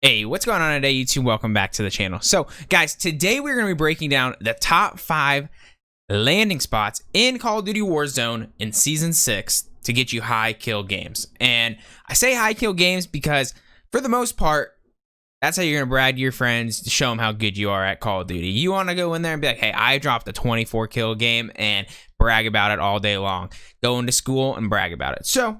Hey, what's going on today, YouTube? Welcome back to the channel. So, guys, today we're going to be breaking down the top 5 landing spots in Call of Duty Warzone in Season 6 to get you high kill games. And I say high kill games because, for the most part, that's how you're going to brag to your friends to show them how good you are at Call of Duty. You want to go in there and be like, hey, I dropped a 24 kill game and brag about it all day long. Go into school and brag about it. So,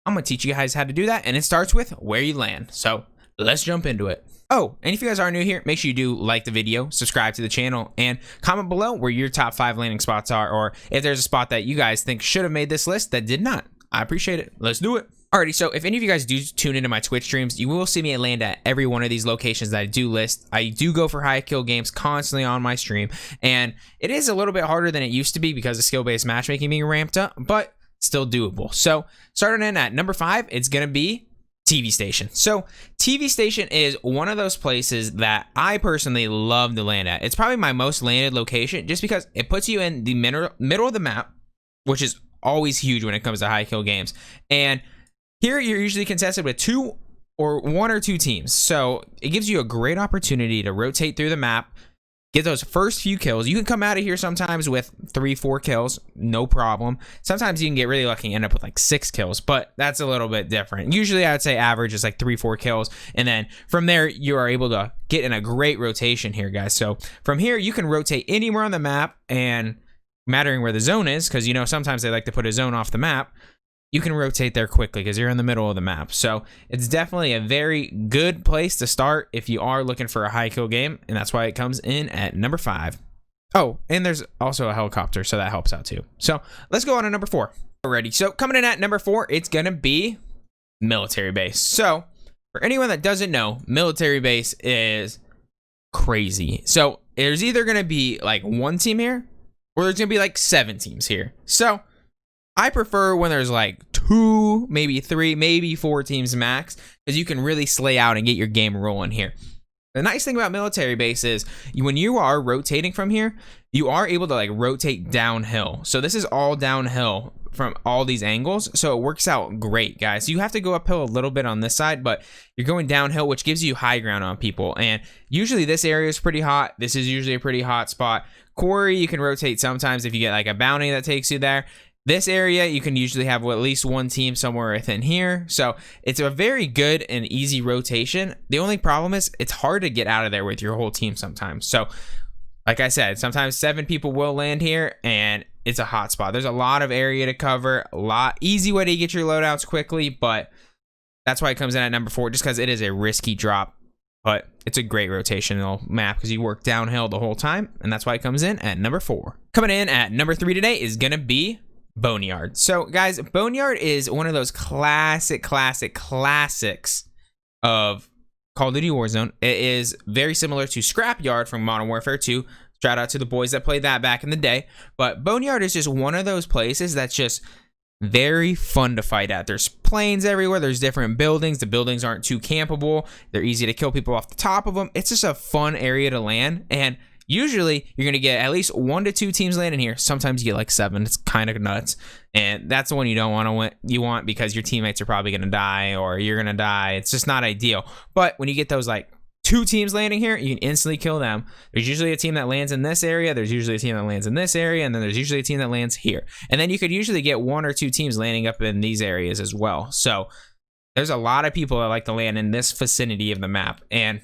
I'm going to teach you guys how to do that, and it starts with where you land. So, let's jump into it. Oh, and if you guys are new here, make sure you do like the video, subscribe to the channel, and comment below where your top 5 landing spots are, or if there's a spot that you guys think should have made this list that did not. I appreciate it. Let's do it. Alrighty, so if any of you guys do tune into my Twitch streams, you will see me land at every one of these locations that I do list. I do go for high kill games constantly on my stream, and it is a little bit harder than it used to be because of skill-based matchmaking being ramped up, but still doable. So starting in at number 5, it's going to be TV station. So TV station is one of those places that I personally love to land at. It's probably my most landed location just because it puts you in the middle of the map, which is always huge when it comes to high kill games. And here you're usually contested with 1 or 2 teams. So it gives you a great opportunity to rotate through the map, get those first few kills. You can come out of here sometimes with 3-4 kills, no problem. Sometimes you can get really lucky and end up with like 6 kills, but that's a little bit different. Usually I would say average is like 3-4 kills, and then from there you are able to get in a great rotation here, guys. So from here you can rotate anywhere on the map, and mattering where the zone is, because you know sometimes they like to put a zone off the map, you can rotate there quickly because you're in the middle of the map. So it's definitely a very good place to start if you are looking for a high kill game, and that's why it comes in at number 5. Oh, and there's also a helicopter, so that helps out too. So let's go on to number 4 already. So coming in at number 4, it's gonna be military base. So for anyone that doesn't know, military base is crazy. So there's either gonna be like 1 team here, or there's gonna be like 7 teams here. So I prefer when there's like 2, maybe 3, maybe 4 teams max, because you can really slay out and get your game rolling here. The nice thing about military base is when you are rotating from here, you are able to like rotate downhill. So this is all downhill from all these angles, so it works out great, guys. You have to go uphill a little bit on this side, but you're going downhill, which gives you high ground on people. And usually this area is pretty hot. This is usually a pretty hot spot. Quarry, you can rotate sometimes if you get like a bounty that takes you there. This area, you can usually have at least 1 team somewhere within here. So it's a very good and easy rotation. The only problem is it's hard to get out of there with your whole team sometimes. So like I said, sometimes 7 people will land here, and it's a hot spot. There's a lot of area to cover, easy way to get your loadouts quickly, but that's why it comes in at number 4, just because it is a risky drop. But it's a great rotational map because you work downhill the whole time, and that's why it comes in at number 4. Coming in at number 3 today is going to be Boneyard. So guys, Boneyard is one of those classics of Call of Duty Warzone. It is very similar to Scrapyard from Modern Warfare 2. Shout out to the boys that played that back in the day. But Boneyard is just one of those places that's just very fun to fight at. There's planes everywhere. There's different buildings. The buildings aren't too campable. They're easy to kill people off the top of them. It's just a fun area to land, and usually you're going to get at least 1 to 2 teams landing here. Sometimes you get like 7. It's kind of nuts. And that's the one you don't want to win. You want because your teammates are probably going to die, or you're going to die. It's just not ideal. But when you get those like 2 teams landing here, you can instantly kill them. There's usually a team that lands in this area. There's usually a team that lands in this area. And then there's usually a team that lands here. And then you could usually get 1 or 2 teams landing up in these areas as well. So there's a lot of people that like to land in this vicinity of the map. And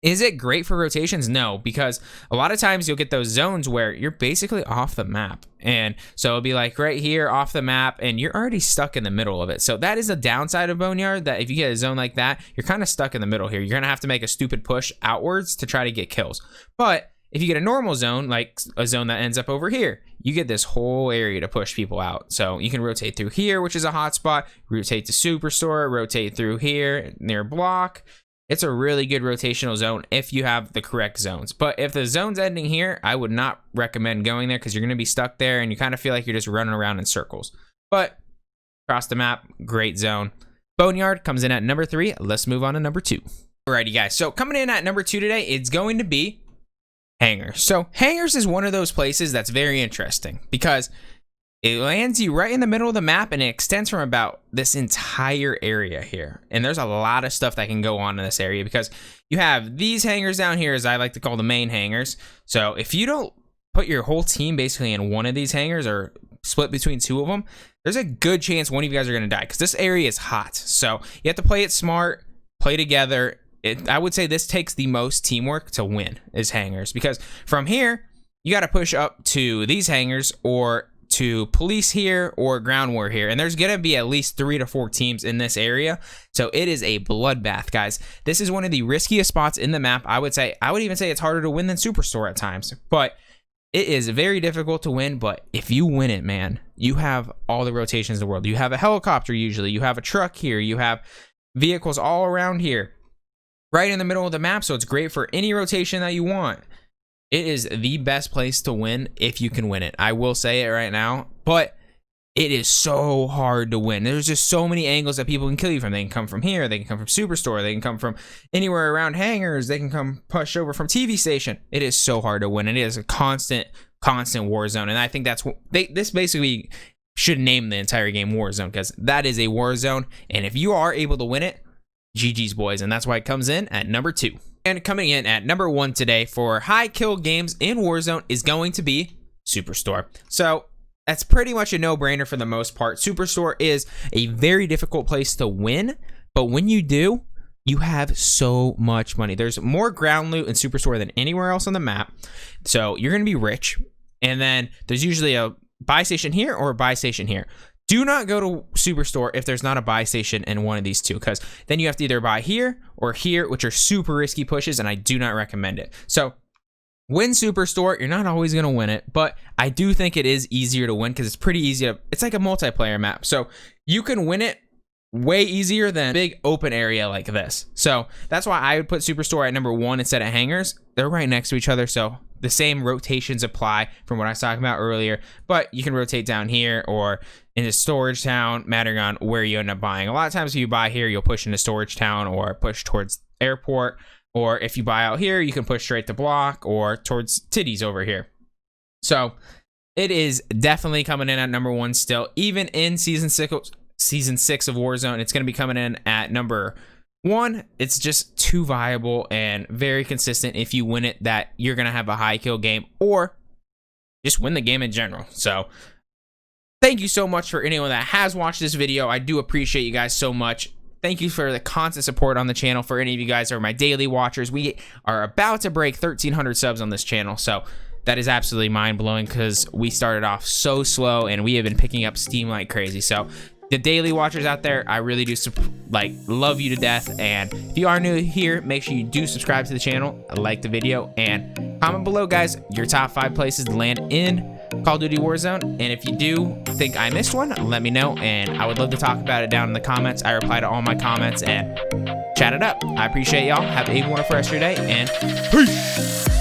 is it great for rotations? No, because a lot of times you'll get those zones where you're basically off the map. And so it'll be like right here off the map, and you're already stuck in the middle of it. So that is a downside of Boneyard, that if you get a zone like that, you're kind of stuck in the middle here. You're going to have to make a stupid push outwards to try to get kills. But if you get a normal zone, like a zone that ends up over here, you get this whole area to push people out. So you can rotate through here, which is a hot spot, rotate to Superstore, rotate through here near block. It's a really good rotational zone if you have the correct zones. But if the zone's ending here, I would not recommend going there because you're going to be stuck there and you kind of feel like you're just running around in circles. But across the map, great zone. Boneyard comes in at number 3. Let's move on to number 2. Alrighty, guys. So coming in at number 2 today, it's going to be Hangars. So Hangars is one of those places that's very interesting because It lands you right in the middle of the map, and it extends from about this entire area here. And there's a lot of stuff that can go on in this area because you have these hangars down here, as I like to call the main hangars. So if you don't put your whole team basically in one of these hangars or split between two of them, there's a good chance one of you guys are going to die because this area is hot. So you have to play it smart, play together. I would say this takes the most teamwork to win is hangars, because from here, you got to push up to these hangars or to police here or ground war here, and there's gonna be at least 3 to 4 teams in this area, so it is a bloodbath, guys. This is one of the riskiest spots in the map. I would even say it's harder to win than Superstore at times, but it is very difficult to win. But if you win it, man, you have all the rotations in the world. You have a helicopter, usually you have a truck here, you have vehicles all around here right in the middle of the map, so it's great for any rotation that you want. It is the best place to win if you can win it. I will say it right now, but it is so hard to win. There's just so many angles that people can kill you from. They can come from here, they can come from Superstore, they can come from anywhere around hangars, they can come push over from TV station. It is so hard to win. It is a constant war zone, and I think that's what this basically should name the entire game Warzone, because that is a war zone, and if you are able to win it, GG's boys, and that's why it comes in at number 2. And coming in at number 1 today for high kill games in Warzone is going to be Superstore. So that's pretty much a no-brainer for the most part. Superstore is a very difficult place to win, but when you do, you have so much money. There's more ground loot in Superstore than anywhere else on the map, so you're going to be rich. And then there's usually a buy station here or a buy station here. Do not go to Superstore if there's not a buy station in one of these two, because then you have to either buy here or here, which are super risky pushes, and I do not recommend it. So win Superstore. You're not always going to win it, but I do think it is easier to win because it's pretty easy. It's like a multiplayer map, so you can win it way easier than a big open area like this. So that's why I would put Superstore at number 1 instead of hangars. They're right next to each other, so the same rotations apply from what I was talking about earlier, but you can rotate down here or into storage town, mattering on where you end up buying. A lot of times if you buy here, you'll push into storage town or push towards airport, or if you buy out here, you can push straight to block or towards titties over here. So it is definitely coming in at number 1 still, even in season 6 of Warzone. It's going to be coming in at number 1. It's just too viable and very consistent. If you win it, that you're going to have a high kill game or just win the game in general. So thank you so much for anyone that has watched this video. I do appreciate you guys so much. Thank you for the constant support on the channel. For any of you guys who are my daily watchers, we are about to break 1,300 subs on this channel. So that is absolutely mind-blowing because we started off so slow and we have been picking up steam like crazy. So the daily watchers out there, I really do love you to death. And if you are new here, make sure you do subscribe to the channel, like the video, and comment below, guys, your top 5 places to land in Call of Duty Warzone. And if you do think I missed one, let me know, and I would love to talk about it down in the comments. I reply to all my comments and chat it up. I appreciate y'all. Have a wonderful rest of your day, and peace.